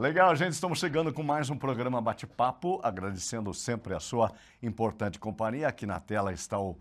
Legal, gente, estamos chegando com mais um programa Bate-Papo, agradecendo sempre a sua importante companhia. Aqui na tela está o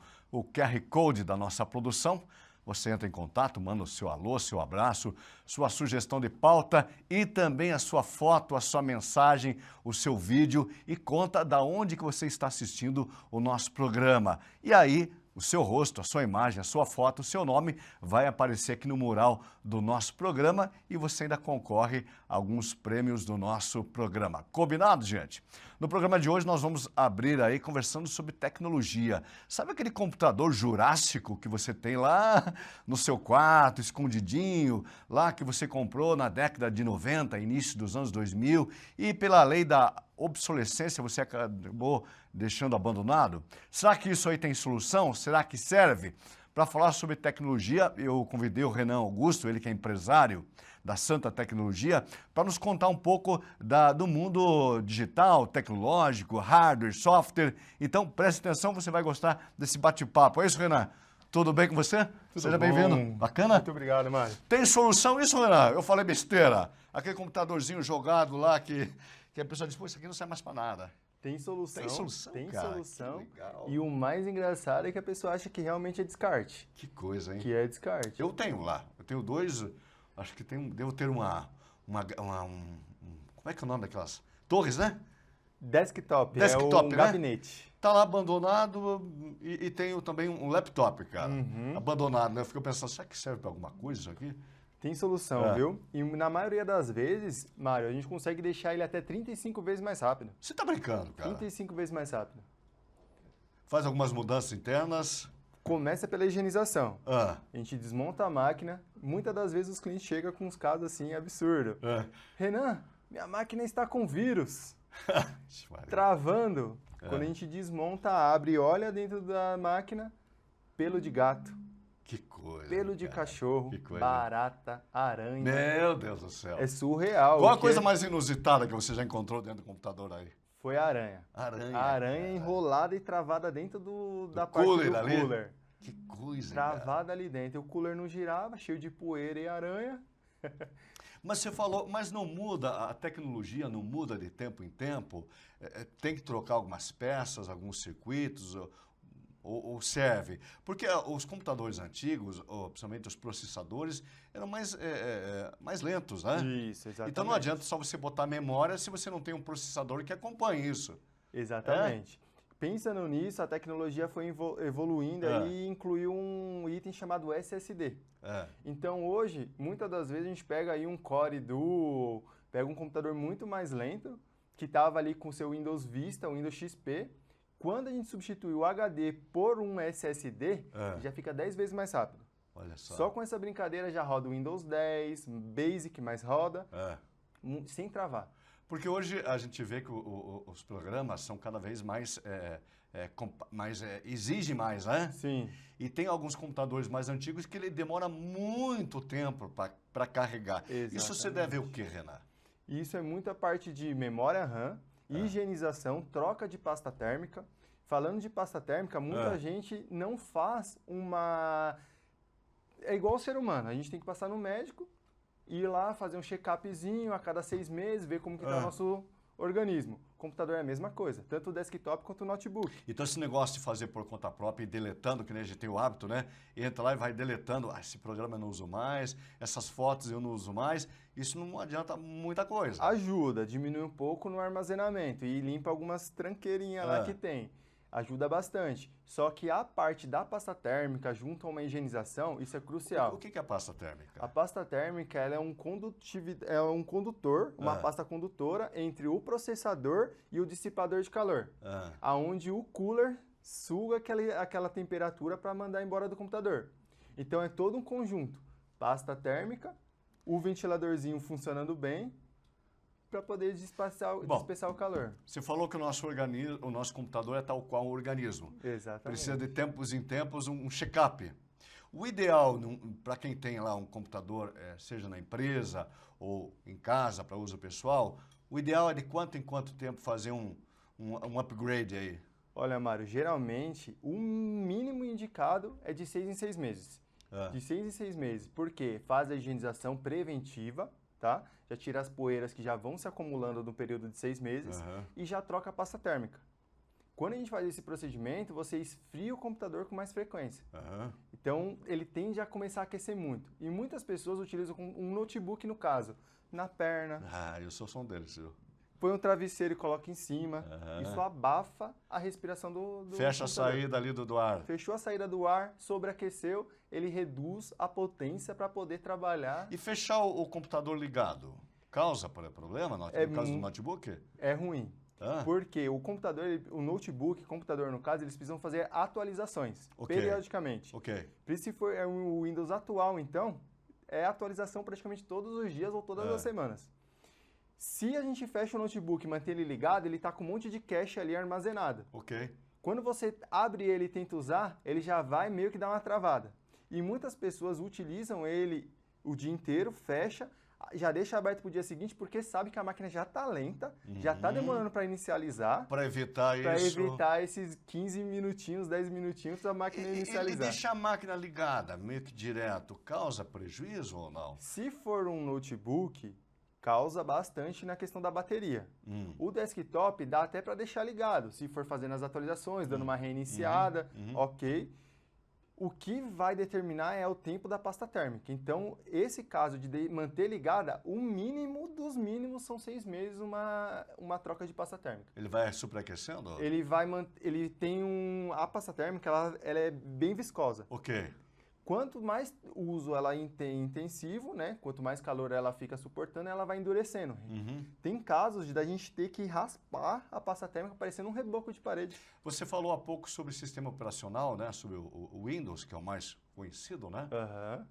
QR Code da nossa produção. Você entra em contato, manda o seu alô, seu abraço, sua sugestão de pauta e também a sua foto, a sua mensagem, o seu vídeo e conta da onde que você está assistindo o nosso programa. E aí, o seu rosto, a sua imagem, a sua foto, o seu nome vai aparecer aqui no mural do nosso programa e você ainda concorre a alguns prêmios do nosso programa. Combinado, gente? No programa de hoje nós vamos abrir aí conversando sobre tecnologia. Sabe aquele computador jurássico que você tem lá no seu quarto, escondidinho, lá que você comprou na década de 90, início dos anos 2000 e pela lei da obsolescência você acabou deixando abandonado? Será que isso aí tem solução? Será que serve? Para falar sobre tecnologia, eu convidei o Renan Augusto, ele que é empresário da Santa Tecnologia, para nos contar um pouco do mundo digital, tecnológico, hardware, software. Então, preste atenção, você vai gostar desse bate-papo. É isso, Renan? Tudo bem com você? Tudo Seja bom. bem-vindo. Bacana? Muito obrigado, Mário. Tem solução isso, Renan? Eu falei besteira. Aquele computadorzinho jogado lá que a pessoa diz, pô, isso aqui não serve mais para nada. Tem solução. Tem solução, Tem cara, solução. que legal. E o mais engraçado é que a pessoa acha que realmente é descarte. Que coisa, hein? Que é descarte. Eu tenho lá. Eu tenho dois, acho que devo ter como é que é o nome daquelas? Torres, né? Desktop, Desktop, é um né? gabinete. Tá lá abandonado e tenho também um laptop, cara. Uhum. Abandonado, né? Eu fico pensando, será que serve para alguma coisa isso aqui? Tem solução, viu? E na maioria das vezes, Mário, a gente consegue deixar ele até 35 vezes mais rápido. Você tá brincando, cara? 35 vezes mais rápido. Faz algumas mudanças internas. Começa pela higienização. Ah. A gente desmonta a máquina. Muitas das vezes os clientes chegam com uns casos assim, absurdos. Renan, minha máquina está com vírus. Travando. Quando a gente desmonta, abre e olha dentro da máquina, pelo de gato. Que coisa. Pelo de cachorro, que coisa. Barata, aranha. Meu Deus do céu. É surreal. Qual a coisa mais inusitada que você já encontrou dentro do computador aí? Foi a aranha. Aranha. A aranha enrolada e travada dentro da parte cooler do ali? cooler. Que coisa, Travada cara. ali dentro. O cooler não girava, cheio de poeira e aranha. Mas você falou, mas não muda, a tecnologia não muda de tempo em tempo? Tem que trocar algumas peças, alguns circuitos, ou serve? Porque os computadores antigos, principalmente os processadores, eram mais lentos, né? Isso, exatamente. Então não adianta só você botar memória se você não tem um processador que acompanhe isso. Exatamente. Pensando nisso, a tecnologia foi evoluindo e incluiu um item chamado SSD. Então hoje, muitas das vezes a gente pega aí um Core Duo, pega um computador muito mais lento, que estava ali com o seu Windows Vista, o Windows XP. Quando a gente substitui o HD por um SSD, já fica 10 vezes mais rápido. Olha só. Só com essa brincadeira já roda o Windows 10, Basic, mais roda, sem travar. Porque hoje a gente vê que os programas são cada vez mais, exigem mais, né? Sim. E tem alguns computadores mais antigos que ele demora muito tempo para carregar. Exatamente. Isso você deve o quê, Renan? Isso é muita parte de memória RAM, higienização, troca de pasta térmica. Falando de pasta térmica, muita gente não faz uma... É igual ao ser humano, a gente tem que passar no médico, ir lá fazer um check-upzinho a cada 6 meses, ver como que está o nosso organismo. O computador é a mesma coisa, tanto o desktop quanto o notebook. Então esse negócio de fazer por conta própria e deletando, que nem a gente tem o hábito, né? Entra lá e vai deletando, esse programa eu não uso mais, essas fotos eu não uso mais, isso não adianta muita coisa. Ajuda, diminui um pouco no armazenamento e limpa algumas tranqueirinhas lá que tem. Ajuda bastante. Só que a parte da pasta térmica, junto a uma higienização, isso é crucial. O que é a pasta térmica? A pasta térmica ela é um condutor, uma pasta condutora entre o processador e o dissipador de calor. Aonde o cooler suga aquela temperatura para mandar embora do computador. Então é todo um conjunto. Pasta térmica, o ventiladorzinho funcionando bem, para poder dispersar o calor. Você falou que o nosso computador é tal qual um organismo. Exatamente. Precisa de tempos em tempos um check-up. O ideal para quem tem lá um computador, seja na empresa ou em casa para uso pessoal, o ideal é de quanto em quanto tempo fazer um upgrade aí? Olha, Mário, geralmente o mínimo indicado é de 6 em 6 meses. De 6 em 6 meses, porque faz a higienização preventiva, tá? Já tira as poeiras que já vão se acumulando no período de 6 meses e já troca a pasta térmica. Quando a gente faz esse procedimento, você esfria o computador com mais frequência. Então, ele tende a começar a aquecer muito. E muitas pessoas utilizam um notebook, no caso, na perna. Eu sou um deles, viu? Põe um travesseiro e coloca em cima. Isso abafa a respiração do Fecha a saída ali do ar. Fechou a saída do ar, sobreaqueceu, ele reduz a potência para poder trabalhar. E fechar o computador ligado causa problema no caso do notebook? É ruim. Porque o computador, o notebook, computador no caso, eles precisam fazer atualizações periodicamente. Se for o Windows atual, então, é atualização praticamente todos os dias ou todas as semanas. Se a gente fecha o notebook e mantém ele ligado, ele está com um monte de cache ali armazenado. Quando você abre ele e tenta usar, ele já vai meio que dar uma travada. E muitas pessoas utilizam ele o dia inteiro, fecha, já deixa aberto para o dia seguinte, porque sabe que a máquina já está lenta, já está demorando para inicializar. Para evitar isso. Para evitar esses 15 minutinhos, 10 minutinhos da máquina inicializar. E deixar a máquina ligada, meio que direto, causa prejuízo ou não? Se for um notebook, causa bastante na questão da bateria. O desktop dá até para deixar ligado, se for fazendo as atualizações, dando uma reiniciada, ok. O que vai determinar é o tempo da pasta térmica. Então, esse caso de manter ligada, o mínimo dos mínimos são 6 meses uma troca de pasta térmica. Ele vai superaquecendo? Ele tem a pasta térmica, ela é bem viscosa. Quanto mais uso ela tem intensivo, né? Quanto mais calor ela fica suportando, ela vai endurecendo. Tem casos da gente ter que raspar a pasta térmica parecendo um reboco de parede. Você falou há pouco sobre o sistema operacional, né? Sobre o Windows, que é o mais conhecido, né?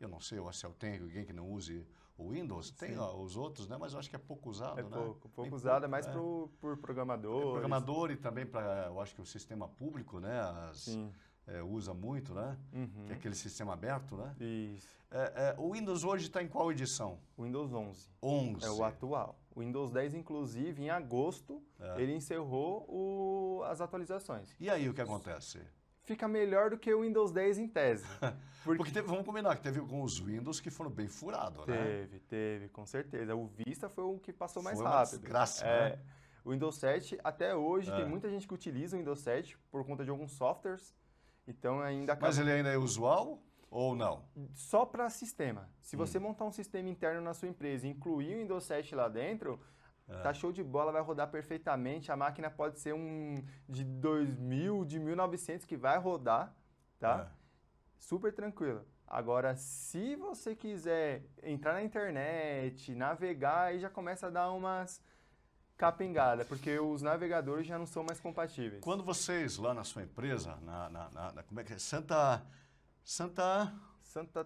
Eu não sei se tem alguém que não use o Windows. Tem os outros, né? Mas eu acho que é pouco usado, né? Pouco usado, é mais por programadores. Programador e também para, eu acho que o sistema público, né? Usa muito, né? Que é aquele sistema aberto, né? Isso. O Windows hoje está em qual edição? Windows 11. 11. É o atual. O Windows 10, inclusive, em agosto, ele encerrou as atualizações. E aí, o que acontece? Fica melhor do que o Windows 10 em tese. Porque vamos combinar que teve alguns Windows que foram bem furados, né? Teve, com certeza. O Vista foi o que passou mais foi rápido. Uma desgraça, né? O Windows 7, até hoje, tem muita gente que utiliza o Windows 7 por conta de alguns softwares. Então ainda Mas ele ainda é usual ou não? Só para sistema. Se você montar um sistema interno na sua empresa e incluir o Windows 7 lá dentro, tá show de bola, vai rodar perfeitamente. A máquina pode ser de 2000, de 1900 que vai rodar, tá? Super tranquilo. Agora, se você quiser entrar na internet, navegar, aí já começa a dar umas capengada, porque os navegadores já não são mais compatíveis. Quando vocês lá na sua empresa, como é que é? Santa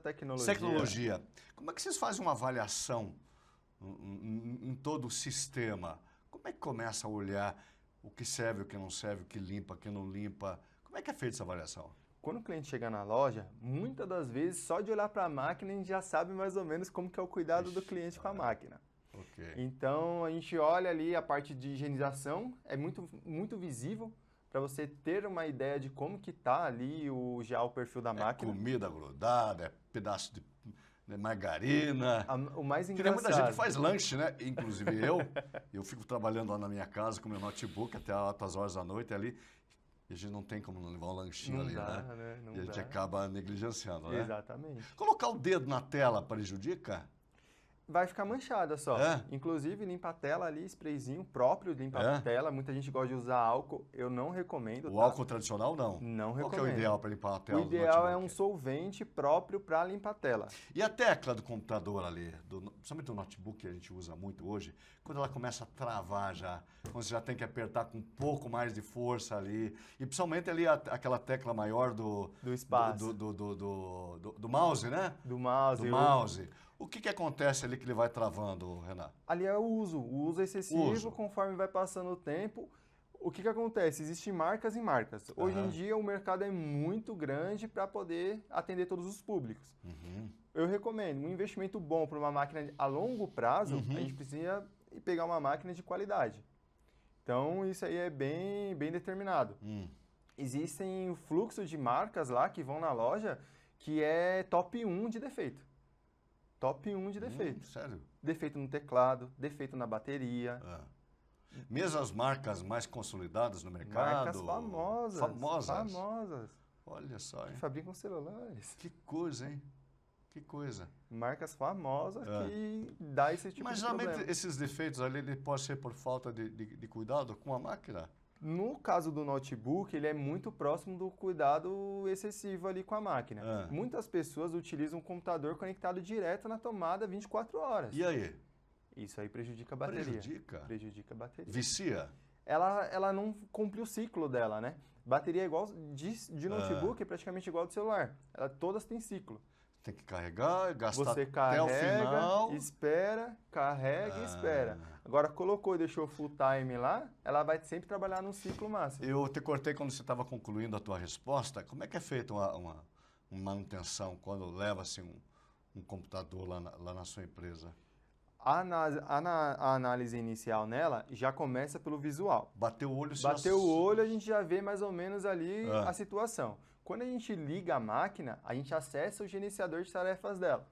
Tecnologia. Como é que vocês fazem uma avaliação em todo o sistema? Como é que começa a olhar o que serve, o que não serve, o que limpa, o que não limpa? Como é que é feita essa avaliação? Quando o cliente chega na loja, muitas das vezes, só de olhar para a máquina, a gente já sabe mais ou menos como que é o cuidado do cliente com a máquina. Então, a gente olha ali a parte de higienização, é muito, muito visível para você ter uma ideia de como que tá ali já o perfil da máquina. Comida grudada, é pedaço de margarina. O mais engraçado. Tem muita gente que faz lanche, né? Inclusive eu fico trabalhando lá na minha casa com meu notebook até altas horas da noite ali. E a gente não tem como não levar um lanchinho ali, né? E a gente acaba negligenciando, né? Exatamente. Colocar o dedo na tela prejudica? Vai ficar manchada só. Inclusive, limpa a tela ali, sprayzinho próprio de limpar a tela. Muita gente gosta de usar álcool. Eu não recomendo. O álcool tradicional, não? Não recomendo. Qual que é o ideal para limpar a tela? O ideal é um solvente próprio para limpar a tela. E a tecla do computador ali, principalmente do notebook que a gente usa muito hoje, quando ela começa a travar já, quando você já tem que apertar com um pouco mais de força ali, e principalmente ali aquela tecla maior do espaço. Do mouse, né? Do mouse. Do mouse. O que acontece ali que ele vai travando, Renato? Ali é o uso excessivo, conforme vai passando o tempo. O que acontece? Existem marcas e marcas. Hoje em dia o mercado é muito grande para poder atender todos os públicos. Eu recomendo um investimento bom para uma máquina a longo prazo, a gente precisa pegar uma máquina de qualidade. Então isso aí é bem determinado. Existem um fluxo de marcas lá que vão na loja que é top 1 de defeito. Top 1 de defeito. Sério? defeito no teclado, defeito na bateria. Mesmo as marcas mais consolidadas no mercado. Marcas famosas. Famosas. Olha só, hein? Que fabricam celulares. Que coisa, hein? Que coisa. Marcas famosas que dá esse tipo Mas de problema. geralmente esses defeitos ali, ele pode ser por falta de cuidado com a máquina? No caso do notebook, ele é muito próximo do cuidado excessivo ali com a máquina. Muitas pessoas utilizam um computador conectado direto na tomada 24 horas. E aí? Isso aí prejudica a bateria. Prejudica a bateria. Vicia? Ela não cumpre o ciclo dela, né? Bateria é igual de notebook, é praticamente igual ao do celular. Todas têm ciclo. Tem que carregar, gastar Você até o final. Espera, carrega e espera. Agora, colocou e deixou full time lá, ela vai sempre trabalhar no ciclo máximo. Eu te cortei quando você estava concluindo a tua resposta. Como é que é feita uma manutenção quando leva-se um computador lá na sua empresa? A análise inicial nela já começa pelo visual. Bateu o olho, Bateu o olho, a gente já vê mais ou menos ali a situação. Quando a gente liga a máquina, a gente acessa o gerenciador de tarefas dela.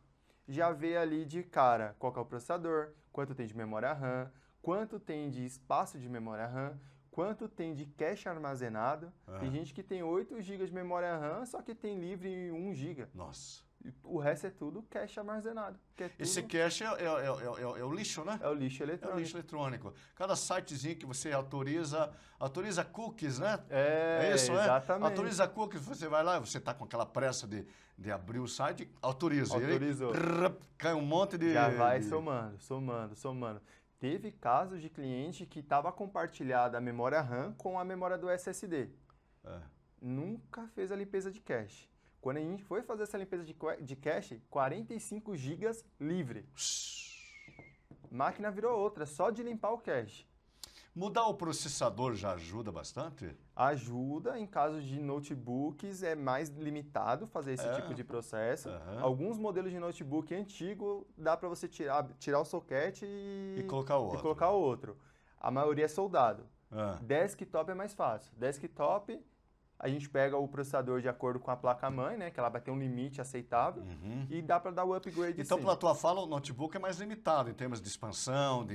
Já vê ali de cara qual que é o processador, quanto tem de memória RAM, quanto tem de espaço de memória RAM, quanto tem de cache armazenado. Tem gente que tem 8 GB de memória RAM, só que tem livre 1 GB. Nossa. O resto é tudo cache armazenado. Esse cache é o lixo, né? É o lixo eletrônico. É o lixo eletrônico. Cada sitezinho que você autoriza cookies, né? É isso, exatamente. Autoriza cookies, você vai lá, você está com aquela pressa de abrir o site, autoriza. Autorizou. Cai um monte de... Já vai somando. Teve casos de cliente que estava compartilhada a memória RAM com a memória do SSD. Nunca fez a limpeza de cache. Quando a gente foi fazer essa limpeza de cache, 45 GB livre. Máquina virou outra, só de limpar o cache. Mudar o processador já ajuda bastante? Ajuda, em casos de notebooks é mais limitado fazer esse tipo de processo. Alguns modelos de notebook antigo dá para você tirar o soquete e colocar outro. A maioria é soldado. Desktop é mais fácil. Desktop, a gente pega o processador de acordo com a placa-mãe, né? Que ela vai ter um limite aceitável e dá para dar o upgrade. Então, pela tua fala, o notebook é mais limitado em termos de expansão,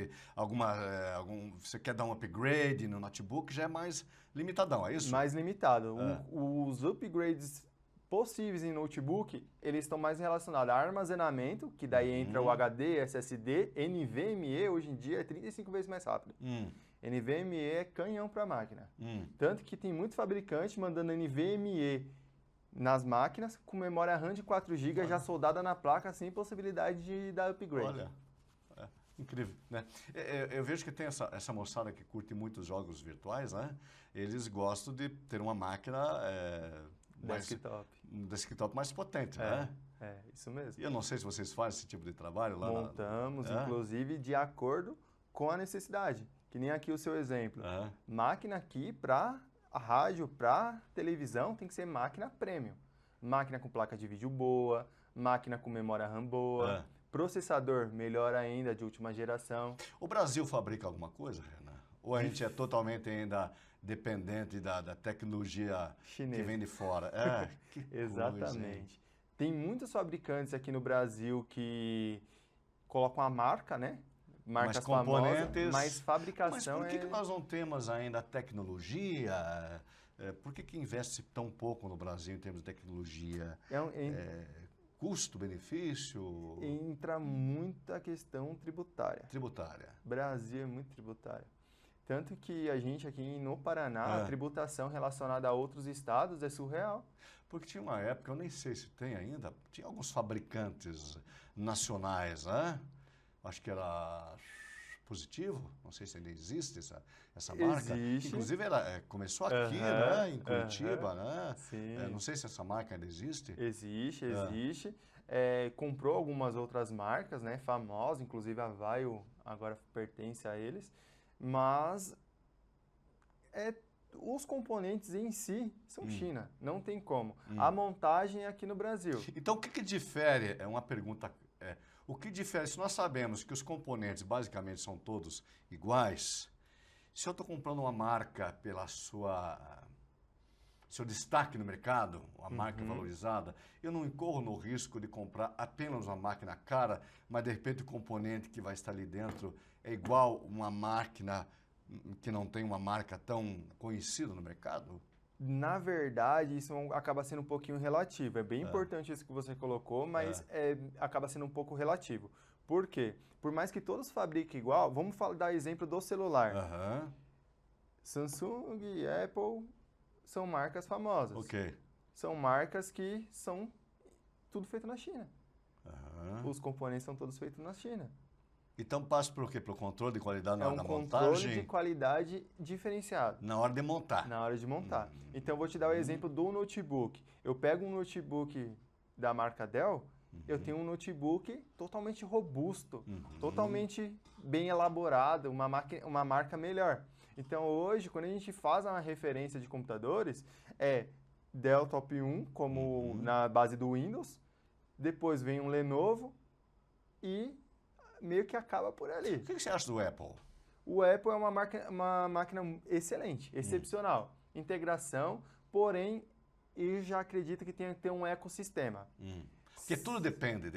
você quer dar um upgrade no notebook, já é mais limitadão, é isso? Mais limitado. Os upgrades possíveis em notebook, eles estão mais relacionados a armazenamento, que daí entra o HD, SSD, NVMe, hoje em dia é 35 vezes mais rápido. NVMe é canhão para a máquina. Tanto que tem muito fabricante mandando NVMe nas máquinas com memória RAM de 4 GB já soldada na placa sem possibilidade de dar upgrade. Olha, incrível, né? Eu vejo que tem essa moçada que curte muitos jogos virtuais, né? Eles gostam de ter uma máquina um desktop mais potente, né? É, isso mesmo. E eu não sei se vocês fazem esse tipo de trabalho lá. Montamos, inclusive, de acordo com a necessidade. Que nem aqui o seu exemplo. Máquina aqui para rádio, para televisão, tem que ser máquina premium. Máquina com placa de vídeo boa, máquina com memória RAM boa, processador melhor ainda, de última geração. O Brasil fabrica alguma coisa, Renan? Ou a gente é totalmente ainda dependente da tecnologia chinesa que vem de fora? Que exatamente. Coisa, tem muitos fabricantes aqui no Brasil que colocam a marca, né? Marcas componentes, famosas, mas fabricação Mas por que nós não temos ainda a tecnologia? Por que investe tão pouco no Brasil em termos de tecnologia? Custo-benefício? Entra muita questão tributária. Tributária. Brasil é muito tributário. Tanto que a gente aqui no Paraná, a tributação relacionada a outros estados é surreal. Porque tinha uma época, eu nem sei se tem ainda, tinha alguns fabricantes nacionais, né? Acho que era Positivo, não sei se ainda existe essa marca. Existe. Inclusive, ela começou aqui, né, em Curitiba, né? Sim. Não sei se essa marca ainda existe. Existe. Comprou algumas outras marcas, né, famosas, inclusive a Vaio agora pertence a eles, mas os componentes em si são China, não tem como. A montagem é aqui no Brasil. Então, o que difere? É uma pergunta. O que difere? Se nós sabemos que os componentes basicamente são todos iguais, se eu estou comprando uma marca pela sua seu destaque no mercado, a marca valorizada, eu não incorro no risco de comprar apenas uma máquina cara, mas de repente o componente que vai estar ali dentro é igual uma máquina que não tem uma marca tão conhecida no mercado? Na verdade, isso acaba sendo um pouquinho relativo. É bem importante isso que você colocou, mas acaba sendo um pouco relativo. Por quê? Por mais que todos fabriquem igual, vamos dar exemplo do celular. Samsung e Apple são marcas famosas. Ok. São marcas que são tudo feito na China. Os componentes são todos feitos na China. Então passa por quê? Pelo controle de qualidade na hora da montagem? É um controle de qualidade diferenciado. Na hora de montar. Na hora de montar. Então, eu vou te dar o exemplo do notebook. Eu pego um notebook da marca Dell, eu tenho um notebook totalmente robusto, totalmente bem elaborado, uma marca melhor. Então, hoje, quando a gente faz uma referência de computadores, é Dell Top 1, como na base do Windows, depois vem um Lenovo e meio que acaba por ali. O que você acha do Apple? O Apple é uma máquina excelente, excepcional. Integração, porém, eu já acredito que tem que ter um ecossistema. Porque tudo depende.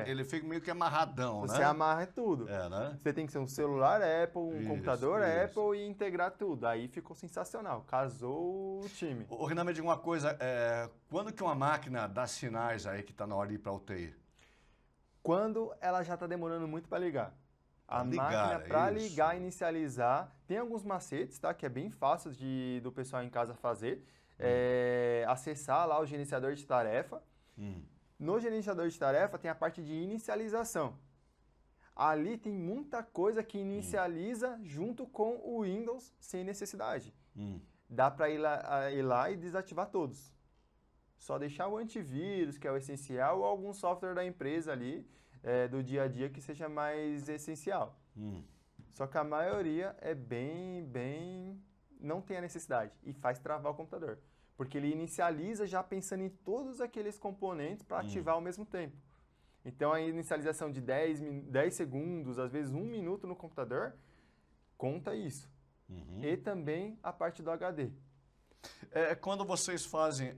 Ele fica meio que amarradão, né? Você amarra tudo. Né? Você tem que ser um celular Apple, um computador Apple e integrar tudo. Aí ficou sensacional. Casou o time. Ô, Renan, me diga uma coisa. Quando que uma máquina dá sinais aí que está na hora de ir para a UTI? Quando ela já está demorando muito para ligar. A máquina, para ligar, inicializar, tem alguns macetes, tá? Que é bem fácil do pessoal em casa fazer. Acessar lá o gerenciador de tarefa. No gerenciador de tarefa tem a parte de inicialização. Ali tem muita coisa que inicializa junto com o Windows sem necessidade. Dá para ir lá e desativar todos. Só deixar o antivírus, que é o essencial, ou algum software da empresa ali, do dia a dia, que seja mais essencial. Só que a maioria é não tem a necessidade e faz travar o computador. Porque ele inicializa já pensando em todos aqueles componentes para ativar ao mesmo tempo. Então, a inicialização de 10 segundos, às vezes 1 minuto no computador, conta isso. E também a parte do HD. Quando vocês fazem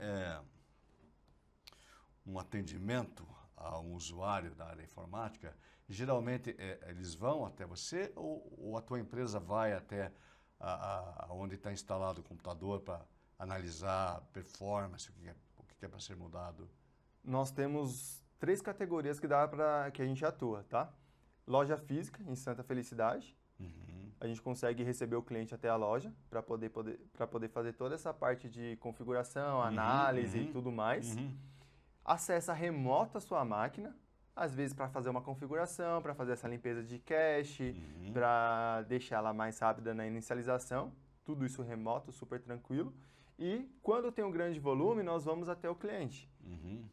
um atendimento a um usuário da área informática, geralmente eles vão até você ou a tua empresa vai até onde está instalado o computador para analisar a performance, o que é para ser mudado? Nós temos 3 categorias que a gente atua, tá? Loja física, em Santa Felicidade. A gente consegue receber o cliente até a loja para poder fazer toda essa parte de configuração, análise e tudo mais. Acessa remota a sua máquina, às vezes para fazer uma configuração, para fazer essa limpeza de cache, para deixar ela mais rápida na inicialização. Tudo isso remoto, super tranquilo. E quando tem um grande volume, nós vamos até o cliente.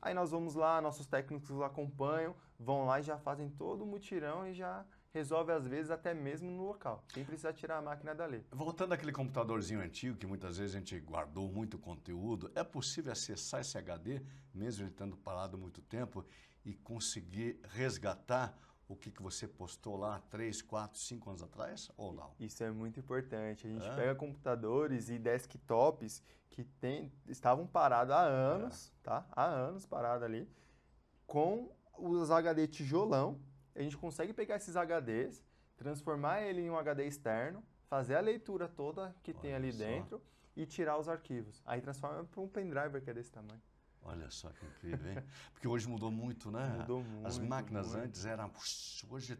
Aí nós vamos lá, nossos técnicos acompanham, vão lá e já fazem todo o mutirão e já resolve, às vezes, até mesmo no local, sem precisar tirar a máquina dali. Voltando àquele computadorzinho antigo, que muitas vezes a gente guardou muito conteúdo, é possível acessar esse HD, mesmo ele tendo parado muito tempo, e conseguir resgatar o que você postou lá 3, 4, 5 anos atrás, ou não? Isso é muito importante. A gente pega computadores e desktops que estavam parados há anos, tá? Há anos parados ali, com os HD tijolão. A gente consegue pegar esses HDs, transformar ele em um HD externo, fazer a leitura toda que tem ali dentro e tirar os arquivos. Aí transforma para um pendrive que é desse tamanho. Olha só que incrível, hein? Porque hoje mudou muito, né? Mudou muito. As máquinas antes eram... Hoje é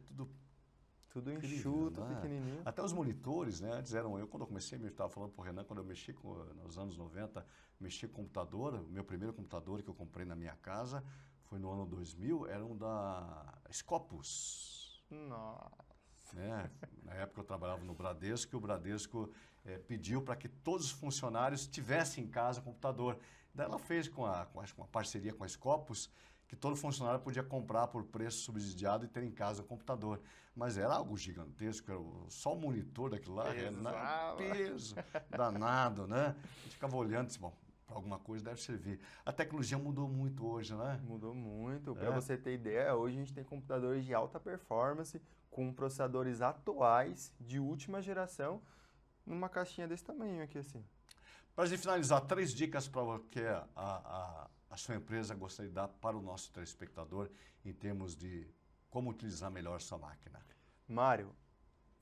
tudo enxuto, né? pequenininho. Até os monitores, né? Antes eram... Quando eu comecei, eu estava falando para o Renan, quando eu mexi nos anos 90, mexi com computador, o meu primeiro computador que eu comprei na minha casa foi no ano 2000, era um da Scopus. Nossa! Na época eu trabalhava no Bradesco e o Bradesco pediu para que todos os funcionários tivessem em casa computador. Daí ela fez com uma parceria com a Scopus que todo funcionário podia comprar por preço subsidiado e ter em casa um computador. Mas era algo gigantesco, só o monitor daquilo lá era peso danado, né? A gente ficava olhando e disse, bom, para alguma coisa deve servir. A tecnologia mudou muito hoje, né? Mudou muito. Para você ter ideia, hoje a gente tem computadores de alta performance, com processadores atuais, de última geração, numa caixinha desse tamanho aqui, assim. Para a gente finalizar, 3 dicas para o que a sua empresa gostaria de dar para o nosso telespectador em termos de como utilizar melhor sua máquina. Mário,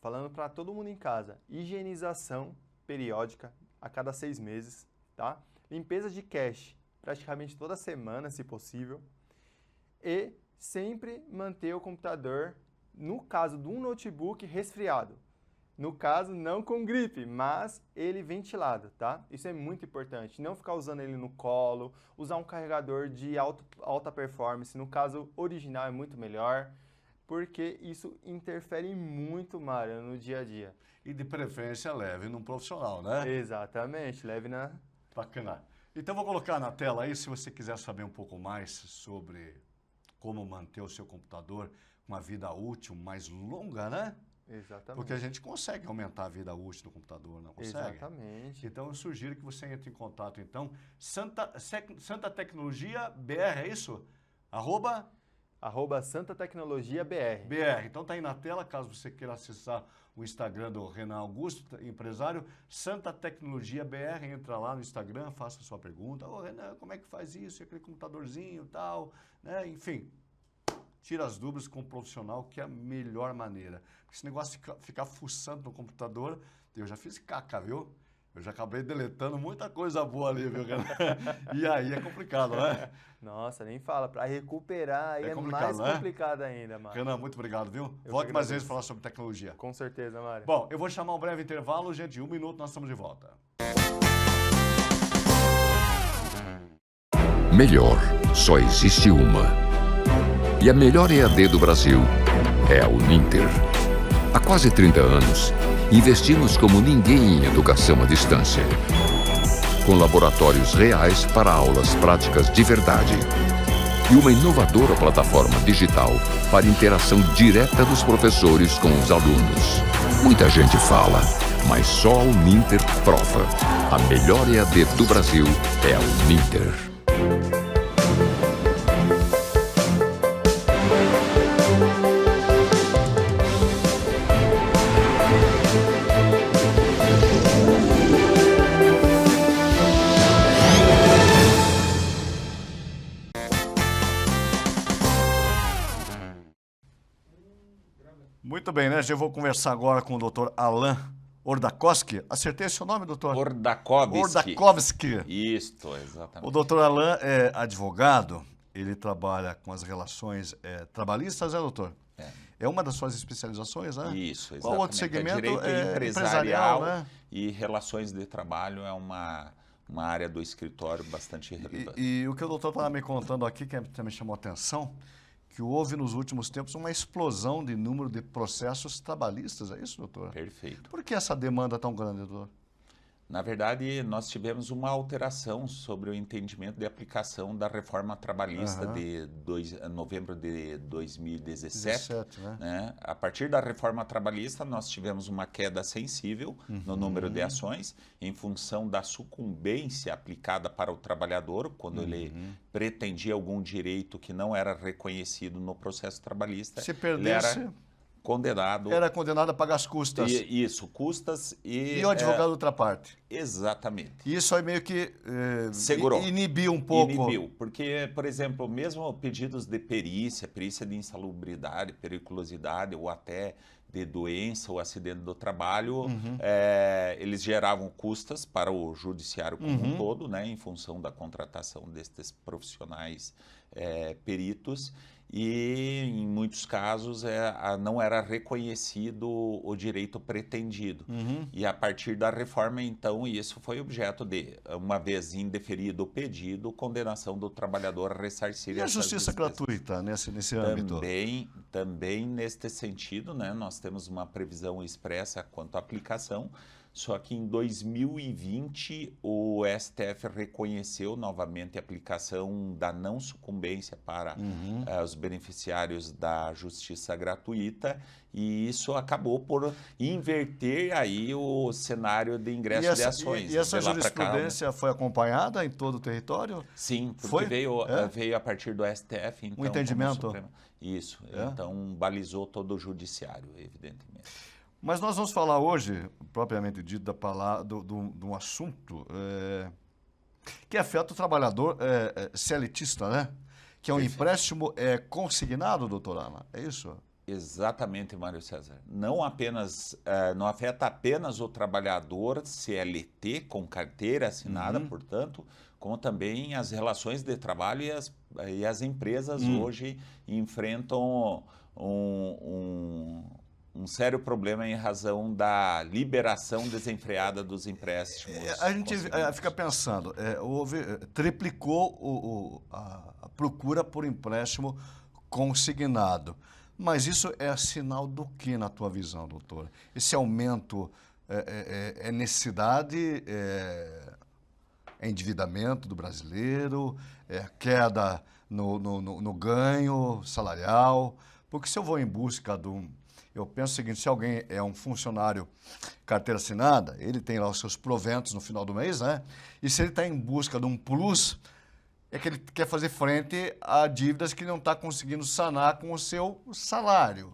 falando para todo mundo em casa, higienização periódica a cada 6 meses, tá? Limpeza de cache praticamente toda semana, se possível. E sempre manter o computador, no caso de um notebook, resfriado. No caso, não com gripe, mas ele ventilado, tá? Isso é muito importante. Não ficar usando ele no colo, usar um carregador de alta performance. No caso original é muito melhor, porque isso interfere muito, Mário, no dia a dia. E de preferência leve num profissional, né? Exatamente, leve na... Bacana. Então vou colocar na tela aí, se você quiser saber um pouco mais sobre como manter o seu computador com uma vida útil mais longa, né? Exatamente. Porque a gente consegue aumentar a vida útil do computador, não consegue? Exatamente. Então eu sugiro que você entre em contato, então, Santa Tecnologia BR, é isso? @ Santa Tecnologia BR. BR. Então tá aí na tela, caso você queira acessar o Instagram do Renan Augusto, empresário, Santa Tecnologia BR, entra lá no Instagram, faça a sua pergunta. Ô Renan, como é que faz isso? Aquele computadorzinho e tal, né? Enfim, tira as dúvidas com o profissional, que é a melhor maneira. Porque esse negócio de ficar fuçando no computador, eu já fiz caca, viu? Eu já acabei deletando muita coisa boa ali, viu, Renan? E aí é complicado, né? Nossa, nem fala. Para recuperar aí é mais complicado ainda, Mário. Renan, muito obrigado, viu? Volte mais vezes falar sobre tecnologia. Com certeza, Mário. Bom, eu vou chamar um breve intervalo, gente. 1 minuto, nós estamos de volta. Melhor, só existe uma. E a melhor EAD do Brasil é a Uninter. Há quase 30 anos, investimos como ninguém em educação à distância. Com laboratórios reais para aulas práticas de verdade. E uma inovadora plataforma digital para interação direta dos professores com os alunos. Muita gente fala, mas só a Uninter prova. A melhor EAD do Brasil é a Uninter. Muito bem, né? Eu vou conversar agora com o Dr. Alan Ordakowski. Acertei seu nome, doutor? Ordakowski. Isso, exatamente. O doutor Alan é advogado, ele trabalha com as relações trabalhistas, né, doutor? É uma das suas especializações, né? Isso, exatamente. Qual outro segmento? Direito empresarial, né? E relações de trabalho é uma área do escritório bastante relevante. E o que o doutor estava me contando aqui, que também chamou a atenção, que houve nos últimos tempos uma explosão de número de processos trabalhistas, é isso, doutor? Perfeito. Por que essa demanda tão grande, doutor? Na verdade, nós tivemos uma alteração sobre o entendimento de aplicação da reforma trabalhista de novembro de 2017. Né? A partir da reforma trabalhista, nós tivemos uma queda sensível no número de ações, em função da sucumbência aplicada para o trabalhador, quando ele pretendia algum direito que não era reconhecido no processo trabalhista. Se perdesse... Era condenado a pagar as custas. Isso, custas e o advogado da outra parte. Exatamente. E isso aí meio que segurou. Inibiu um pouco. Inibiu, porque, por exemplo, mesmo pedidos de perícia de insalubridade, periculosidade ou até de doença ou acidente do trabalho, eles geravam custas para o judiciário como um todo, né, em função da contratação destes profissionais peritos. E, em muitos casos, não era reconhecido o direito pretendido. E, a partir da reforma, então, isso foi objeto de, uma vez indeferido o pedido, condenação do trabalhador a ressarcir essas despesas. E a justiça gratuita nesse âmbito? Também neste sentido, né, nós temos uma previsão expressa quanto à aplicação. Só que em 2020 o STF reconheceu novamente a aplicação da não sucumbência para os beneficiários da justiça gratuita, e isso acabou por inverter aí o cenário de ingresso de ações. E essa jurisprudência foi acompanhada em todo o território? Sim, porque veio a partir do STF. Então, um entendimento? Isso, então balizou todo o judiciário, evidentemente. Mas nós vamos falar hoje, propriamente dito, de um assunto que afeta o trabalhador CLTista, né? Que é um empréstimo consignado, doutor Alan, é isso? Exatamente, Mário César. Não afeta apenas o trabalhador CLT com carteira assinada, portanto, como também as relações de trabalho e as empresas hoje enfrentam um sério problema em razão da liberação desenfreada dos empréstimos. A gente fica pensando, triplicou a procura por empréstimo consignado. Mas isso é sinal do que, na tua visão, doutor? Esse aumento é necessidade, é endividamento do brasileiro, é queda no ganho salarial? Porque se eu vou em busca eu penso o seguinte, se alguém é um funcionário carteira assinada, ele tem lá os seus proventos no final do mês, né? E se ele está em busca de um plus, é que ele quer fazer frente a dívidas que não está conseguindo sanar com o seu salário.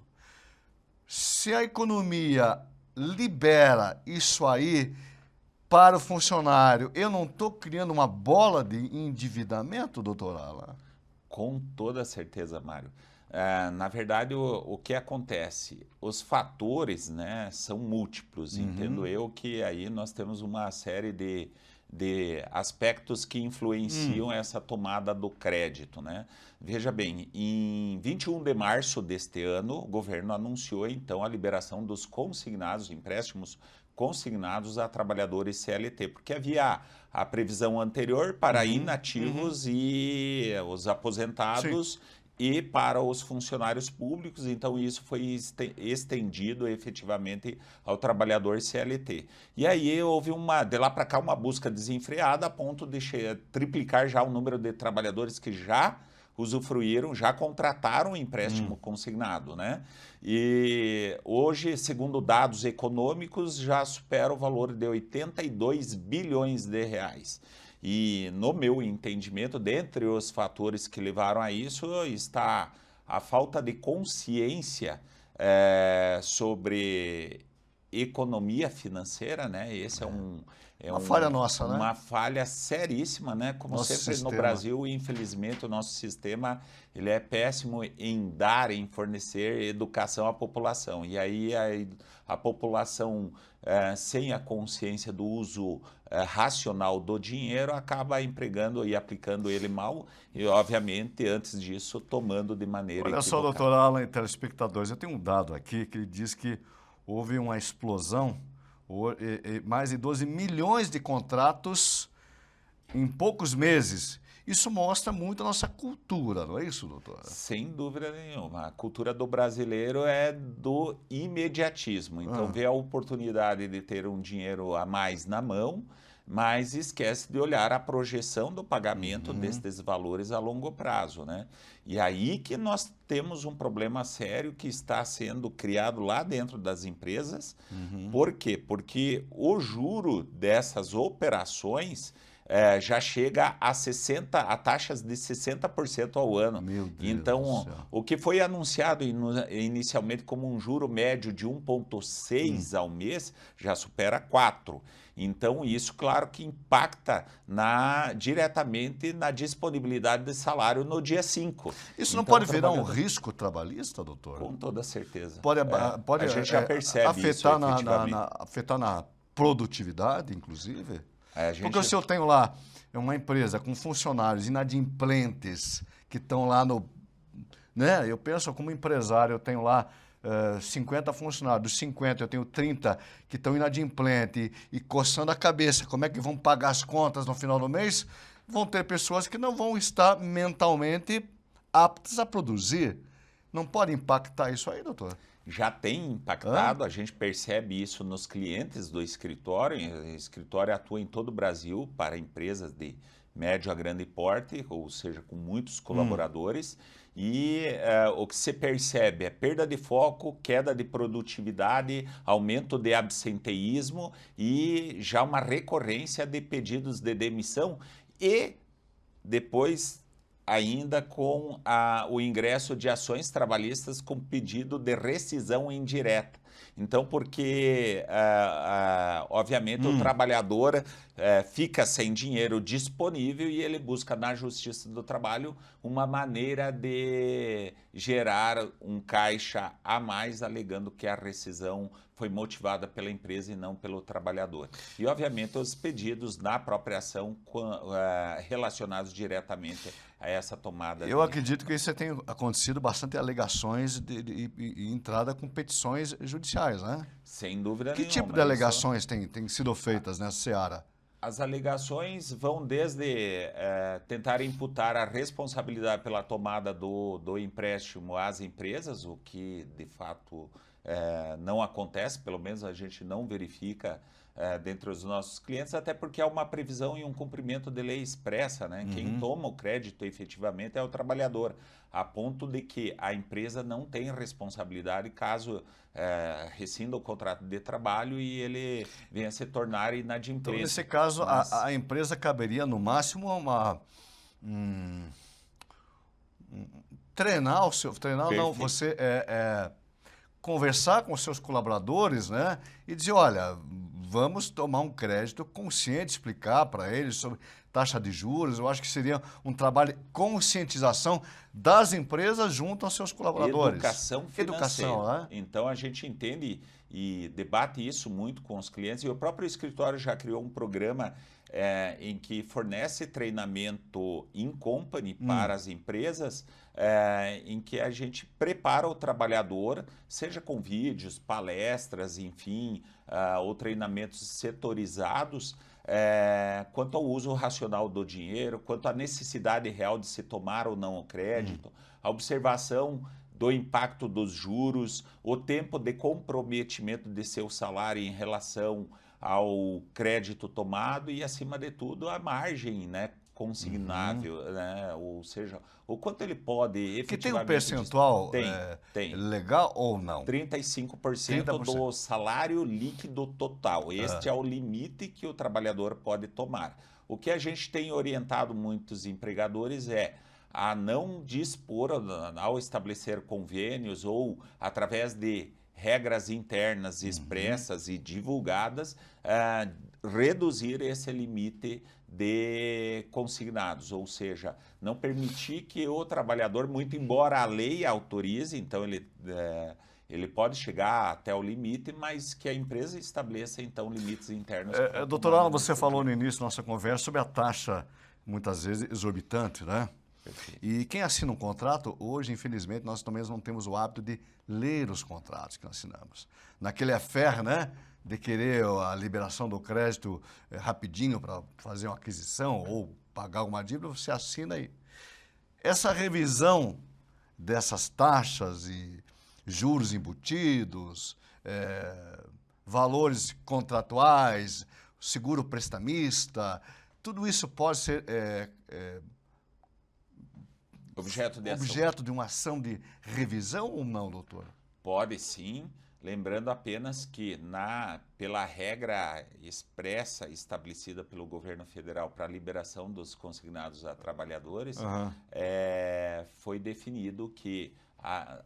Se a economia libera isso aí para o funcionário, eu não estou criando uma bola de endividamento, doutor Alan? Com toda certeza, Mário. Na verdade, o que acontece? Os fatores, né, são múltiplos. Entendo eu que aí nós temos uma série de aspectos que influenciam essa tomada do crédito, né? Veja bem, em 21 de março deste ano, o governo anunciou, então, a liberação dos consignados, empréstimos consignados a trabalhadores CLT, porque havia a previsão anterior para inativos e os aposentados. Sim. E para os funcionários públicos, então isso foi estendido efetivamente ao trabalhador CLT. E aí houve de lá para cá uma busca desenfreada a ponto de triplicar já o número de trabalhadores que já usufruíram, já contrataram um empréstimo consignado, né? E hoje, segundo dados econômicos, já supera o valor de 82 bilhões de reais. E, no meu entendimento, dentre os fatores que levaram a isso, está a falta de consciência sobre economia financeira, né? Esse é uma falha nossa, né? Uma falha seríssima, né? Como nosso sempre sistema. No Brasil, infelizmente, o nosso sistema ele é péssimo em fornecer educação à população. E aí a população, sem a consciência do uso racional do dinheiro, acaba empregando e aplicando ele mal e, obviamente, antes disso, tomando de maneira equivocada. Olha só, doutor Alan e telespectadores, eu tenho um dado aqui que diz que houve uma explosão, mais de 12 milhões de contratos em poucos meses. Isso mostra muito a nossa cultura, não é isso, doutor? Sem dúvida nenhuma. A cultura do brasileiro é do imediatismo. Então, vê a oportunidade de ter um dinheiro a mais na mão, mas esquece de olhar a projeção do pagamento destes valores a longo prazo, né? E aí que nós temos um problema sério que está sendo criado lá dentro das empresas. Por quê? Porque o juro dessas operações já chega a taxas de 60% ao ano. Meu Deus então, do céu. O que foi anunciado inicialmente como um juro médio de 1,6 ao mês, já supera 4. Então, isso, claro, que impacta diretamente na disponibilidade de salário no dia 5. Isso não pode virar um risco trabalhista, doutor? Com toda certeza. Pode a gente já percebe afetar isso, afetar na produtividade, inclusive? Porque se eu tenho lá uma empresa com funcionários inadimplentes que estão lá né? Eu penso como empresário, eu tenho lá 50 funcionários, dos 50 eu tenho 30 que estão inadimplentes e coçando a cabeça, como é que vão pagar as contas no final do mês? Vão ter pessoas que não vão estar mentalmente aptas a produzir. Não pode impactar isso aí, doutor? Já tem impactado, a gente percebe isso nos clientes do escritório. O escritório atua em todo o Brasil para empresas de médio a grande porte, ou seja, com muitos colaboradores. E o que se percebe é perda de foco, queda de produtividade, aumento de absenteísmo e já uma recorrência de pedidos de demissão e depois ainda com o ingresso de ações trabalhistas com pedido de rescisão indireta. Então, porque, obviamente, o trabalhador fica sem dinheiro disponível e ele busca na Justiça do Trabalho uma maneira de gerar um caixa a mais, alegando que a rescisão foi motivada pela empresa e não pelo trabalhador. E, obviamente, os pedidos na própria ação relacionados diretamente a essa tomada. Eu acredito que isso tem acontecido bastante alegações e entrada com petições judiciais, né? Sem dúvida nenhuma. Que tipo de alegações têm sido feitas nessa seara? As alegações vão desde tentar imputar a responsabilidade pela tomada do empréstimo às empresas, o que de fato não acontece, pelo menos a gente não verifica dentre os nossos clientes, até porque há uma previsão e um cumprimento de lei expressa, né? Quem toma o crédito efetivamente é o trabalhador, a ponto de que a empresa não tem responsabilidade caso rescinda o contrato de trabalho e ele venha se tornar inadimplente. Então, nesse caso, a empresa caberia no máximo treinar o seu... Treinar não, você... conversar com os seus colaboradores, né? E dizer, olha, vamos tomar um crédito consciente, explicar para eles sobre taxa de juros. Eu acho que seria um trabalho de conscientização das empresas junto aos seus colaboradores. Educação financeira. Educação, né? Então, a gente entende e debate isso muito com os clientes. E o próprio escritório já criou um programa em que fornece treinamento in company para as empresas, em que a gente prepara o trabalhador, seja com vídeos, palestras, enfim, ou treinamentos setorizados, quanto ao uso racional do dinheiro, quanto à necessidade real de se tomar ou não o crédito, a observação do impacto dos juros, o tempo de comprometimento de seu salário em relação ao crédito tomado e, acima de tudo, a margem, né, consignável, né? Ou seja, o quanto ele pode efetivamente... Que tem um percentual tem. Legal ou não? 35% do salário líquido total. Este é o limite que o trabalhador pode tomar. O que a gente tem orientado muitos empregadores a não dispor, ao estabelecer convênios ou através de regras internas expressas e divulgadas, reduzir esse limite de consignados, ou seja, não permitir que o trabalhador, muito embora a lei autorize, então ele pode chegar até o limite, mas que a empresa estabeleça então limites internos. Doutor Alan, você falou no início da nossa conversa sobre a taxa, muitas vezes, exorbitante, né? E quem assina um contrato, hoje, infelizmente, nós também não temos o hábito de ler os contratos que nós assinamos. Naquele affair, né, de querer a liberação do crédito rapidinho para fazer uma aquisição ou pagar alguma dívida, você assina aí. Essa revisão dessas taxas e juros embutidos, valores contratuais, seguro prestamista, tudo isso pode ser... objeto de uma ação de revisão ou não, doutor? Pode sim, lembrando apenas que pela regra expressa estabelecida pelo governo federal para a liberação dos consignados a trabalhadores, foi definido que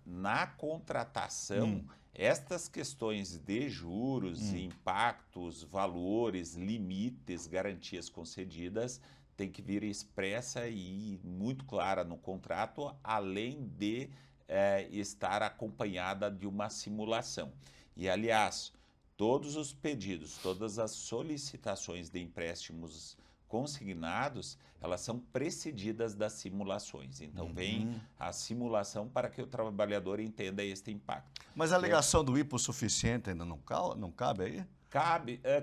na contratação estas questões de juros, impactos, valores, limites, garantias concedidas tem que vir expressa e muito clara no contrato, além de estar acompanhada de uma simulação. E, aliás, todos os pedidos, todas as solicitações de empréstimos consignados, elas são precedidas das simulações. Então, vem a simulação para que o trabalhador entenda este impacto. Mas a alegação do hipossuficiente ainda não cabe aí?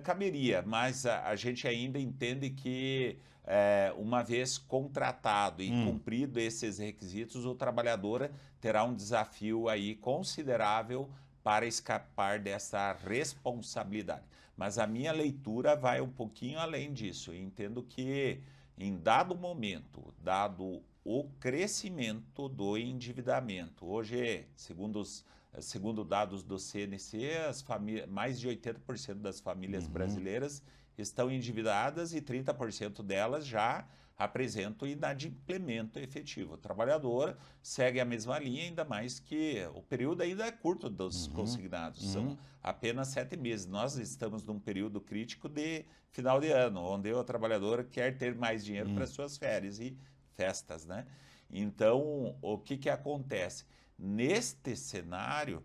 Caberia, mas a gente ainda entende que uma vez contratado e cumprido esses requisitos, o trabalhador terá um desafio aí considerável para escapar dessa responsabilidade. Mas a minha leitura vai um pouquinho além disso. Eu entendo que em dado momento, dado o crescimento do endividamento, hoje, segundo dados do CNC, mais de 80% das famílias brasileiras estão endividadas e 30% delas já apresentam inadimplemento efetivo. O trabalhador segue a mesma linha, ainda mais que o período ainda é curto dos consignados, são apenas 7 meses. Nós estamos num período crítico de final de ano, onde o trabalhador quer ter mais dinheiro para suas férias e festas, né? Então, o que acontece? Neste cenário,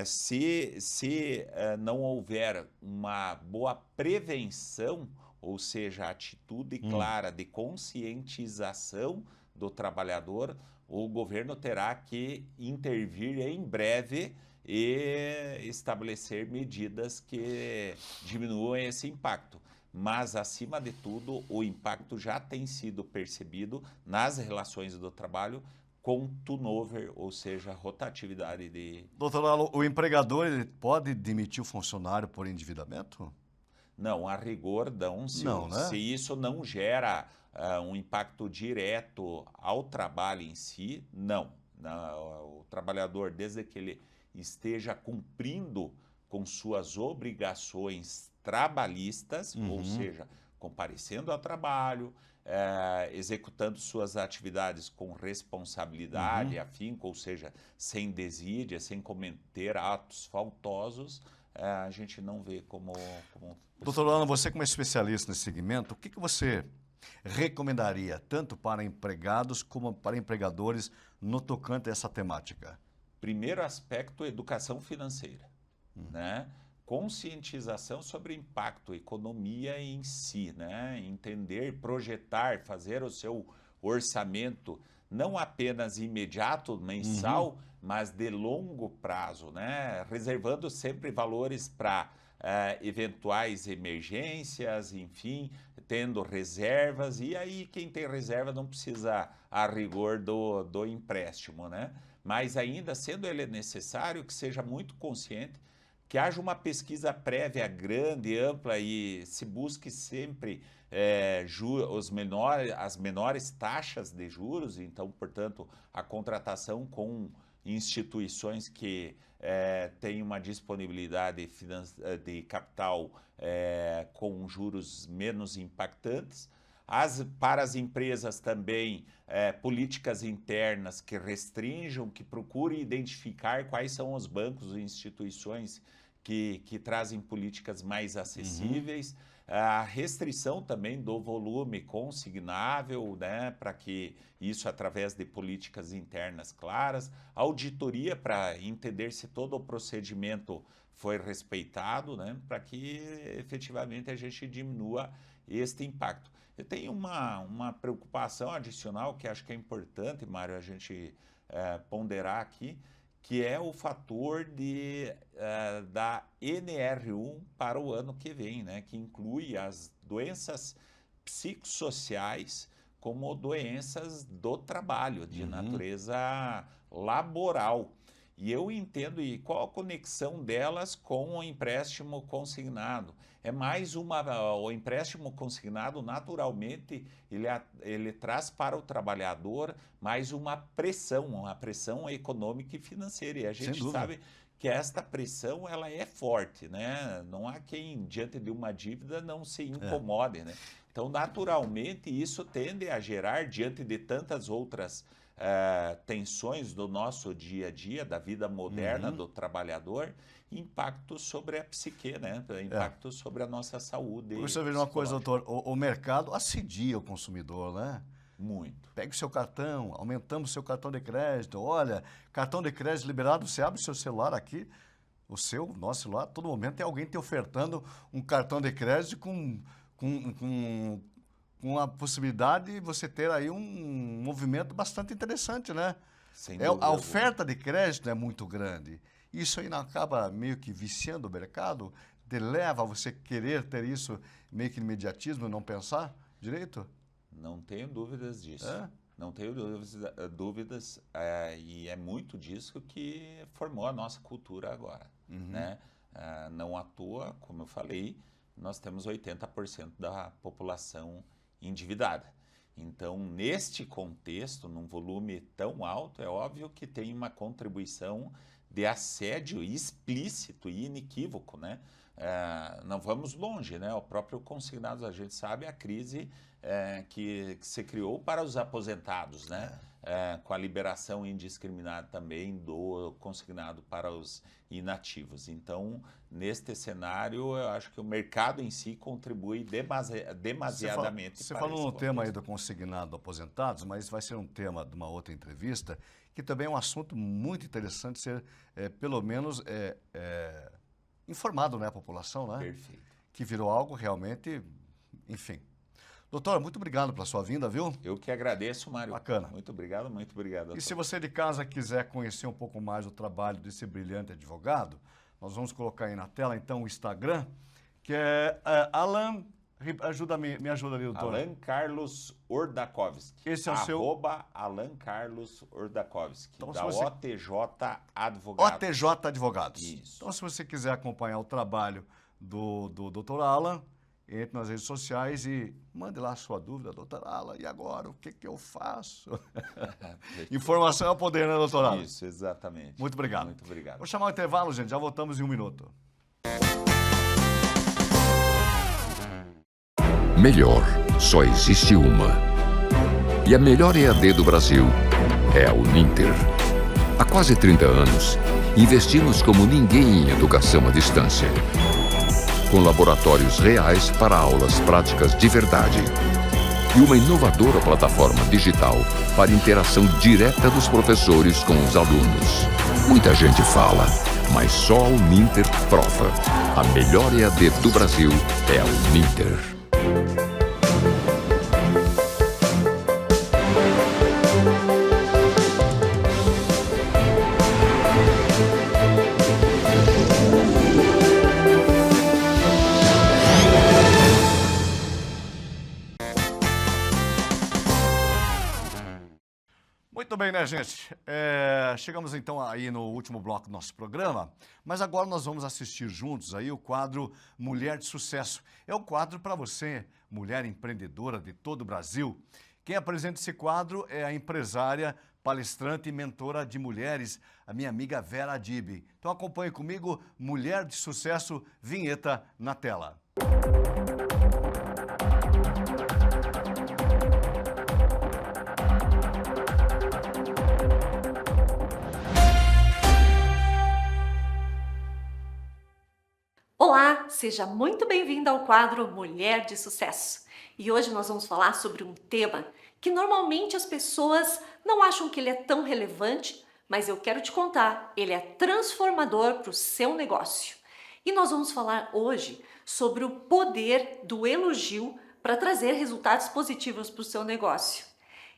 se não houver uma boa prevenção, ou seja, atitude clara de conscientização do trabalhador, o governo terá que intervir em breve e estabelecer medidas que diminuam esse impacto. Mas, acima de tudo, o impacto já tem sido percebido nas relações do trabalho com turnover, ou seja, rotatividade de... Doutor Lalo, o empregador ele pode demitir o funcionário por endividamento? Não, a rigor não, Não, né? se isso não gera um impacto direto ao trabalho em si, não. O trabalhador, desde que ele esteja cumprindo com suas obrigações trabalhistas, ou seja, comparecendo ao trabalho, executando suas atividades com responsabilidade, afinco, ou seja, sem desídia, sem cometer atos faltosos, a gente não vê como Doutor Lalo, você como especialista nesse segmento, o que você recomendaria tanto para empregados como para empregadores no tocante a essa temática? Primeiro aspecto, educação financeira, né? Conscientização sobre o impacto, economia em si, né? Entender, projetar, fazer o seu orçamento, não apenas imediato, mensal, mas de longo prazo, né? Reservando sempre valores para eventuais emergências, enfim, tendo reservas, e aí quem tem reserva não precisa a rigor do empréstimo, né? Mas ainda sendo ele necessário, que seja muito consciente, que haja uma pesquisa prévia grande, ampla e se busque sempre as menores taxas de juros, então, portanto, a contratação com instituições que têm uma disponibilidade de capital com juros menos impactantes. Para as empresas também, políticas internas que restringam, que procurem identificar quais são os bancos e instituições que trazem políticas mais acessíveis. A restrição também do volume consignável, né, para que isso através de políticas internas claras. Auditoria para entender se todo o procedimento foi respeitado, né, para que efetivamente a gente diminua este impacto. Eu tenho uma preocupação adicional que acho que é importante, Mário, a gente ponderar aqui, que é o fator da NR1 para o ano que vem, né? Que inclui as doenças psicossociais como doenças do trabalho, de natureza laboral. E eu entendo, e qual a conexão delas com o empréstimo consignado? É mais o empréstimo consignado, naturalmente, ele traz para o trabalhador mais uma pressão econômica e financeira. E a gente sabe que esta pressão ela é forte, né? Não há quem, diante de uma dívida, não se incomode, né? Então, naturalmente, isso tende a gerar, diante de tantas outras tensões do nosso dia a dia, da vida moderna do trabalhador, impacto sobre a psique, né? Impacto sobre a nossa saúde. Você veja uma coisa, doutor, o mercado assedia o consumidor, né? Muito. Pegue o seu cartão, aumentamos o seu cartão de crédito. Olha, cartão de crédito liberado, você abre o seu celular aqui, nosso celular, a todo momento tem alguém te ofertando um cartão de crédito com a possibilidade de você ter aí um movimento bastante interessante, né? Sem dúvida A oferta de crédito é muito grande. Isso aí não acaba meio que viciando o mercado? Te leva a você querer ter isso meio que imediatismo, não pensar direito? Não tenho dúvidas disso. Não tenho dúvidas, e é muito disso que formou a nossa cultura agora, né? Não à toa, como eu falei, nós temos 80% da população endividada. Então, neste contexto, num volume tão alto, é óbvio que tem uma contribuição de assédio explícito e inequívoco, né? não vamos longe, né? O próprio Consignados, a gente sabe, a crise que se criou para os aposentados, né? Com a liberação indiscriminada também do consignado para os inativos. Então, neste cenário, eu acho que o mercado em si contribui demasiadamente. Você falou no tema aí do consignado aposentados, mas vai ser um tema de uma outra entrevista, que também é um assunto muito interessante ser, pelo menos, informado, né, a população, né? Perfeito. Que virou algo realmente, enfim. Doutor, muito obrigado pela sua vinda, viu? Eu que agradeço, Mário. Bacana. Muito obrigado, doutor. E se você de casa quiser conhecer um pouco mais o trabalho desse brilhante advogado, nós vamos colocar aí na tela, então, o Instagram, que é Alan... Me ajuda ali, doutor. Alan Carlos Ordakovski. Esse é o seu... Alan Carlos Ordakovski, então, da você... OTJ Advogados. OTJ Advogados. Isso. Então, se você quiser acompanhar o trabalho do doutor Alan, entre nas redes sociais e mande lá a sua dúvida, doutor Alan, e agora, o que eu faço? Informação é o poder, né, doutor Alan? Isso, exatamente. Muito obrigado. Muito obrigado. Vou chamar o intervalo, gente, já voltamos em 1 minuto. Melhor, só existe uma. E a melhor EAD do Brasil é a Uninter. Há quase 30 anos, investimos como ninguém em educação à distância. Com laboratórios reais para aulas práticas de verdade. E uma inovadora plataforma digital para interação direta dos professores com os alunos. Muita gente fala, mas só a Uninter prova. A melhor EAD do Brasil é a Uninter. Muito bem, né, gente? Chegamos então aí no último bloco do nosso programa, mas agora nós vamos assistir juntos aí o quadro Mulher de Sucesso. É o quadro para você, mulher empreendedora de todo o Brasil. Quem apresenta esse quadro é a empresária, palestrante e mentora de mulheres, a minha amiga Vera Adib. Então acompanhe comigo, Mulher de Sucesso, vinheta na tela. Olá, seja muito bem-vinda ao quadro Mulher de Sucesso. E hoje nós vamos falar sobre um tema que normalmente as pessoas não acham que ele é tão relevante, mas eu quero te contar, ele é transformador para o seu negócio. E nós vamos falar hoje sobre o poder do elogio para trazer resultados positivos para o seu negócio.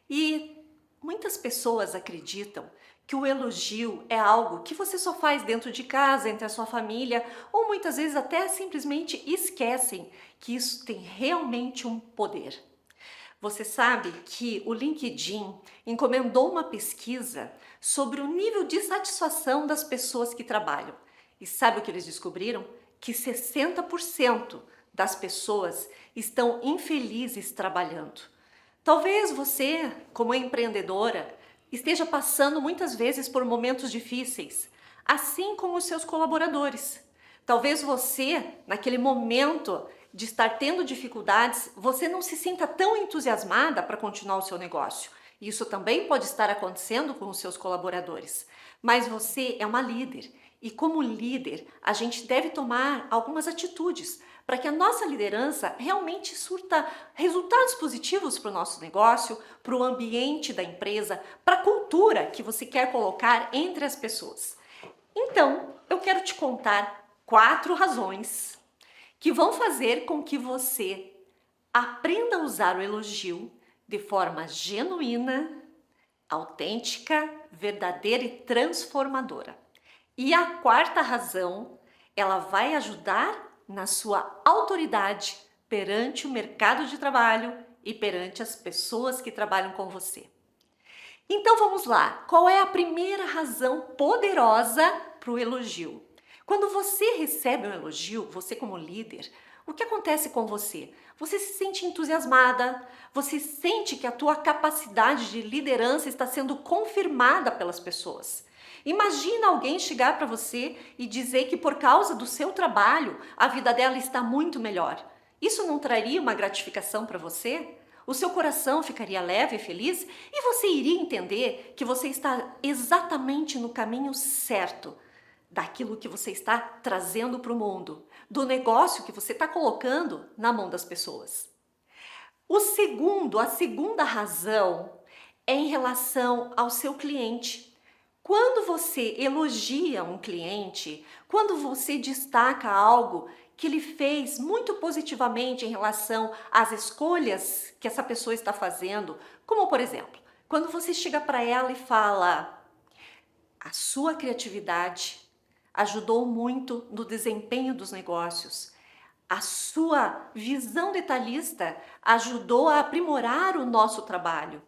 E muitas pessoas acreditam que o elogio é algo que você só faz dentro de casa, entre a sua família, ou muitas vezes até simplesmente esquecem que isso tem realmente um poder. Você sabe que o LinkedIn encomendou uma pesquisa sobre o nível de satisfação das pessoas que trabalham. E sabe o que eles descobriram? Que 60% das pessoas estão infelizes trabalhando. Talvez você, como empreendedora, esteja passando muitas vezes por momentos difíceis, assim como os seus colaboradores. Talvez você, naquele momento de estar tendo dificuldades, você não se sinta tão entusiasmada para continuar o seu negócio. Isso também pode estar acontecendo com os seus colaboradores. Mas você é uma líder e, como líder, a gente deve tomar algumas atitudes para que a nossa liderança realmente surta resultados positivos para o nosso negócio, para o ambiente da empresa, para a cultura que você quer colocar entre as pessoas. Então, eu quero te contar 4 razões que vão fazer com que você aprenda a usar o elogio de forma genuína, autêntica, verdadeira e transformadora. E a 4ª razão, ela vai ajudar na sua autoridade perante o mercado de trabalho e perante as pessoas que trabalham com você. Então vamos lá, qual é a primeira razão poderosa para o elogio? Quando você recebe um elogio, você como líder, o que acontece com você? Você se sente entusiasmada, você sente que a tua capacidade de liderança está sendo confirmada pelas pessoas. Imagina alguém chegar para você e dizer que por causa do seu trabalho, a vida dela está muito melhor. Isso não traria uma gratificação para você? O seu coração ficaria leve e feliz e você iria entender que você está exatamente no caminho certo daquilo que você está trazendo para o mundo, do negócio que você está colocando na mão das pessoas. A segunda razão é em relação ao seu cliente. Quando você elogia um cliente, quando você destaca algo que ele fez muito positivamente em relação às escolhas que essa pessoa está fazendo, como por exemplo, quando você chega para ela e fala: a sua criatividade ajudou muito no desempenho dos negócios, a sua visão detalhista ajudou a aprimorar o nosso trabalho.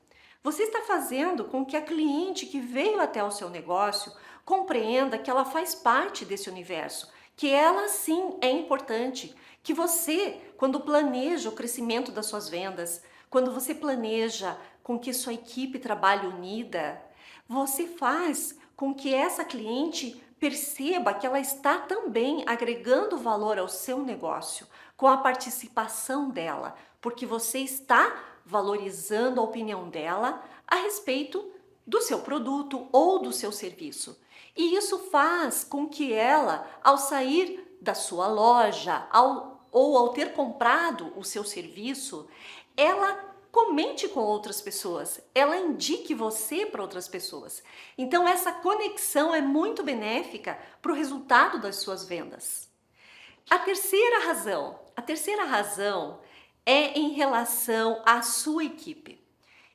Você está fazendo com que a cliente que veio até o seu negócio compreenda que ela faz parte desse universo, que ela sim é importante, que você, quando planeja o crescimento das suas vendas, quando você planeja com que sua equipe trabalhe unida, você faz com que essa cliente perceba que ela está também agregando valor ao seu negócio com a participação dela, porque você está valorizando a opinião dela a respeito do seu produto ou do seu serviço. E isso faz com que ela, ao sair da sua loja, ao ter comprado o seu serviço, ela comente com outras pessoas, ela indique você para outras pessoas. Então essa conexão é muito benéfica para o resultado das suas vendas. A terceira razão é em relação à sua equipe.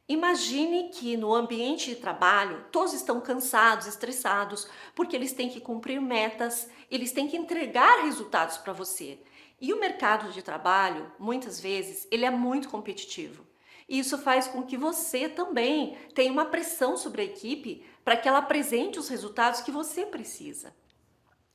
Imagine que no ambiente de trabalho todos estão cansados, estressados, porque eles têm que cumprir metas, eles têm que entregar resultados para você. E o mercado de trabalho, muitas vezes, ele é muito competitivo. E isso faz com que você também tenha uma pressão sobre a equipe para que ela apresente os resultados que você precisa,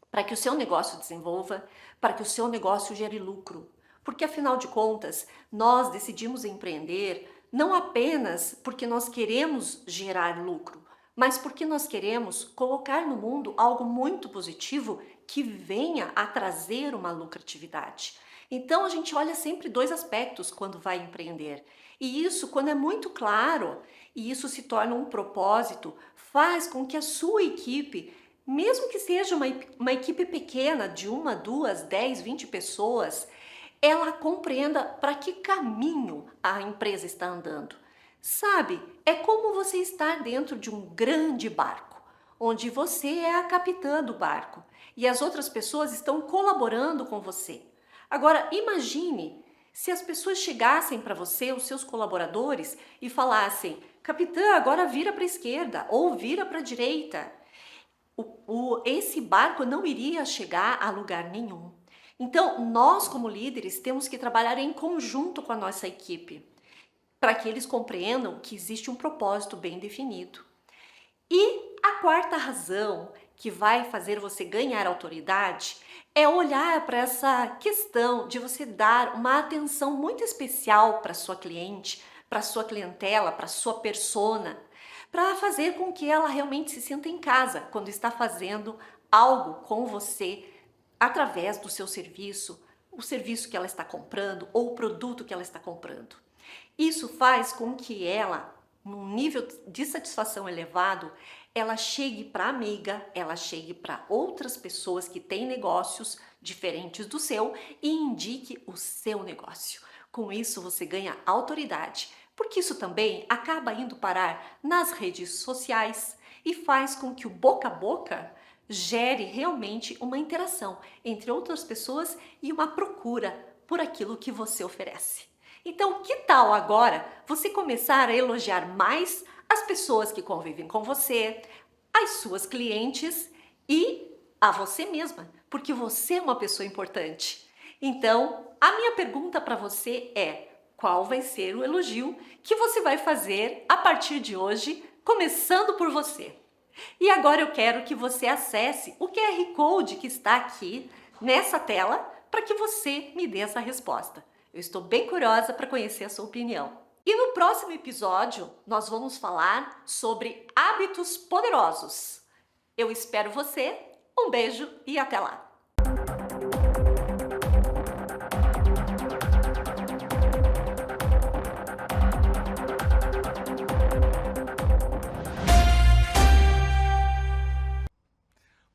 para que o seu negócio desenvolva, para que o seu negócio gere lucro. Porque, afinal de contas, nós decidimos empreender não apenas porque nós queremos gerar lucro, mas porque nós queremos colocar no mundo algo muito positivo que venha a trazer uma lucratividade. Então, a gente olha sempre dois aspectos quando vai empreender. E isso, quando é muito claro, e isso se torna um propósito, faz com que a sua equipe, mesmo que seja uma equipe pequena, de 1, 2, 10, 20 pessoas, ela compreenda para que caminho a empresa está andando. Sabe, é como você estar dentro de um grande barco, onde você é a capitã do barco e as outras pessoas estão colaborando com você. Agora, imagine se as pessoas chegassem para você, os seus colaboradores, e falassem: capitã, agora vira para a esquerda ou vira para a direita. Esse barco não iria chegar a lugar nenhum. Então, nós como líderes temos que trabalhar em conjunto com a nossa equipe, para que eles compreendam que existe um propósito bem definido. E a quarta razão que vai fazer você ganhar autoridade é olhar para essa questão de você dar uma atenção muito especial para sua cliente, para sua clientela, para sua persona, para fazer com que ela realmente se sinta em casa quando está fazendo algo com você através do seu serviço, o serviço que ela está comprando ou o produto que ela está comprando. Isso faz com que ela, num nível de satisfação elevado, ela chegue para a amiga, ela chegue para outras pessoas que têm negócios diferentes do seu e indique o seu negócio. Com isso você ganha autoridade, porque isso também acaba indo parar nas redes sociais e faz com que o boca a boca gere realmente uma interação entre outras pessoas e uma procura por aquilo que você oferece. Então, que tal agora você começar a elogiar mais as pessoas que convivem com você, as suas clientes e a você mesma, porque você é uma pessoa importante. Então, a minha pergunta para você é: qual vai ser o elogio que você vai fazer a partir de hoje, começando por você? E agora eu quero que você acesse o QR Code que está aqui nessa tela para que você me dê essa resposta. Eu estou bem curiosa para conhecer a sua opinião. E no próximo episódio, nós vamos falar sobre hábitos poderosos. Eu espero você, um beijo e até lá!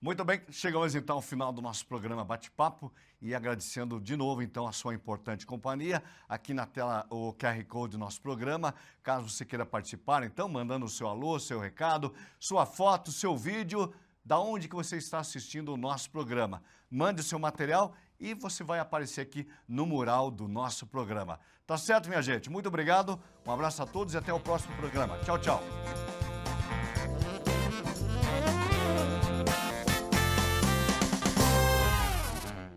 Muito bem, chegamos então ao final do nosso programa Bate-Papo e agradecendo de novo então a sua importante companhia. Aqui na tela o QR Code do nosso programa, caso você queira participar, então mandando o seu alô, seu recado, sua foto, seu vídeo, da onde que você está assistindo o nosso programa. Mande o seu material e você vai aparecer aqui no mural do nosso programa. Tá certo, minha gente? Muito obrigado, um abraço a todos e até o próximo programa. Tchau, tchau.